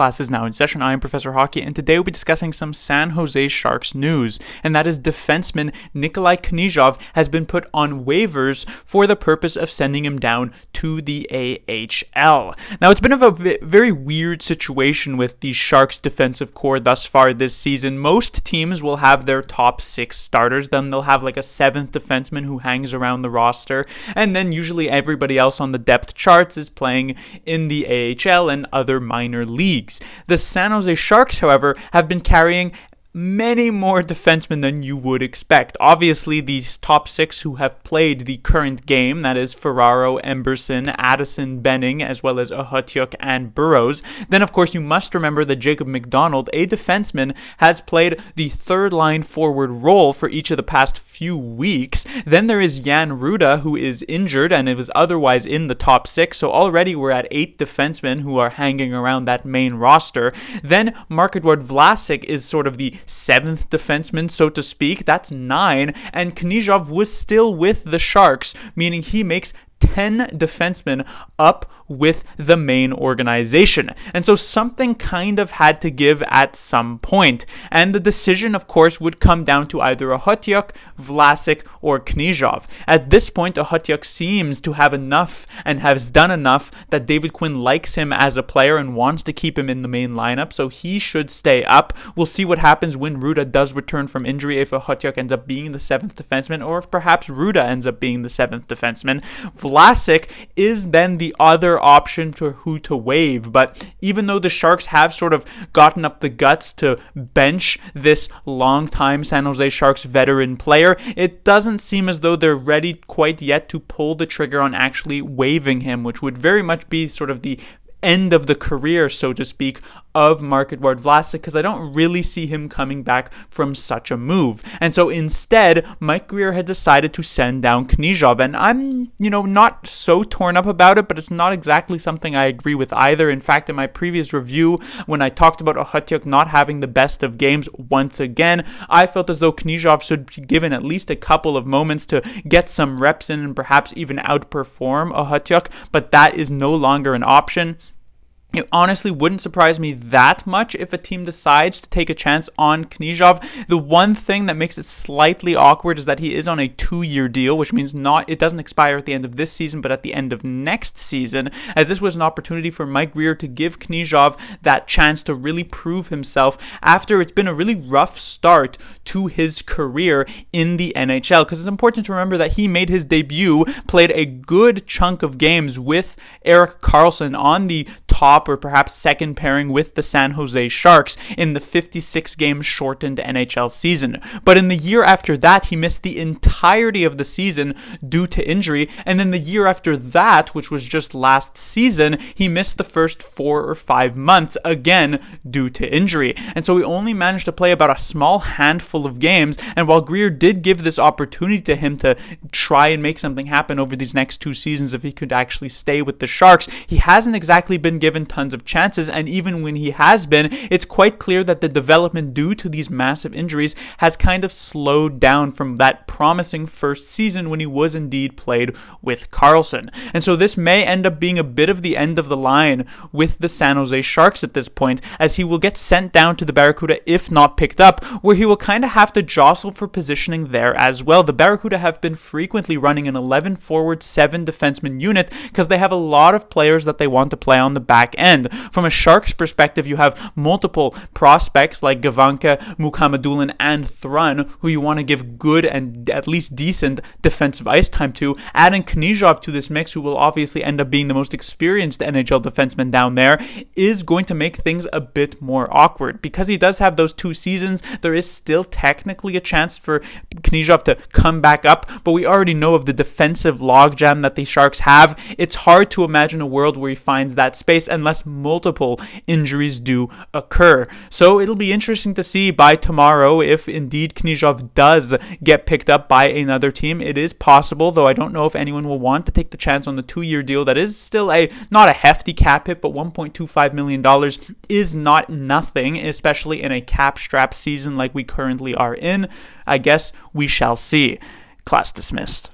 class is now in session. I am Professor Hockey, and today we'll be discussing some San Jose Sharks news, and that is defenseman Nikolai Knyzhov has been put on waivers for the purpose of sending him down to the AHL. Now, it's been a very weird situation with the Sharks defensive core thus far this season. Most teams will have their top 6 starters, then they'll have like a 7th defenseman who hangs around the roster, and then usually everybody else on the depth charts is playing in the AHL and other minor leagues. The San Jose Sharks, however, have been carrying many more defensemen than you would expect. Obviously, these top 6 who have played the current game, that is Ferraro, Emberson, Addison, Benning, as well as Ohotyuk and Burrows. Then, of course, you must remember that Jacob McDonald, a defenseman, has played the third line forward role for each of the past few weeks. Then there is Jan Ruda, who is injured and is otherwise in the top 6. So already we're at 8 defensemen who are hanging around that main roster. Then Marc-Edouard Vlasic is sort of the 7th defenseman, so to speak. That's 9, and Knyzhov was still with the Sharks, meaning he makes 10 defensemen up with the main organization. And so something kind of had to give at some point. And the decision, of course, would come down to either Ohotyuk, Vlasic, or Knyzhov. At this point, Ohotyuk seems to have enough and has done enough that David Quinn likes him as a player and wants to keep him in the main lineup, so he should stay up. We'll see what happens when Ruda does return from injury, if Ohotyuk ends up being the 7th defenseman, or if perhaps Ruda ends up being the 7th defenseman. Vlasic is then the other option for who to waive, but even though the Sharks have sort of gotten up the guts to bench this longtime San Jose Sharks veteran player, it doesn't seem as though they're ready quite yet to pull the trigger on actually waiving him, which would very much be sort of the end of the career, so to speak, of Marc-Edouard Vlasic, because I don't really see him coming back from such a move. And so instead, Mike Grier had decided to send down Knyzhov, and I'm, not so torn up about it, but it's not exactly something I agree with either. In fact, in my previous review, when I talked about Ohotyuk not having the best of games once again, I felt as though Knyzhov should be given at least a couple of moments to get some reps in and perhaps even outperform Ohotyuk, but that is no longer an option. It honestly wouldn't surprise me that much if a team decides to take a chance on Knyzhov. The one thing that makes it slightly awkward is that he is on a 2-year deal, which means it doesn't expire at the end of this season, but at the end of next season, as this was an opportunity for Mike Grier to give Knyzhov that chance to really prove himself after it's been a really rough start to his career in the NHL. Because it's important to remember that he made his debut, played a good chunk of games with Erik Karlsson on the top or perhaps second pairing with the San Jose Sharks in the 56-game shortened NHL season. But in the year after that, he missed the entirety of the season due to injury, and then the year after that, which was just last season, he missed the first 4 or 5 months, again due to injury. And so he only managed to play about a small handful of games, and while Grier did give this opportunity to him to try and make something happen over these next 2 seasons if he could actually stay with the Sharks, he hasn't exactly been given tons of chances, and even when he has been, it's quite clear that the development due to these massive injuries has kind of slowed down from that promising first season when he was indeed played with Karlsson. And so this may end up being a bit of the end of the line with the San Jose Sharks at this point, as he will get sent down to the Barracuda if not picked up, where he will kind of have to jostle for positioning there as well. The Barracuda have been frequently running an 11 forward, 7 defenseman unit because they have a lot of players that they want to play on the back end. From a Sharks perspective, you have multiple prospects like Gavanka, Mukhamadullin, and Thrun, who you want to give good and at least decent defensive ice time to. Adding Knyzhov to this mix, who will obviously end up being the most experienced NHL defenseman down there, is going to make things a bit more awkward. Because he does have those 2 seasons, there is still technically a chance for Knyzhov to come back up, but we already know of the defensive logjam that the Sharks have. It's hard to imagine a world where he finds that space unless multiple injuries do occur. So it'll be interesting to see by tomorrow if indeed Knyzhov does get picked up by another team. It is possible, though I don't know if anyone will want to take the chance on the 2-year deal. That is still not a hefty cap hit, but $1.25 million is not nothing, especially in a cap strap season like we currently are in. I guess we shall see. Class dismissed.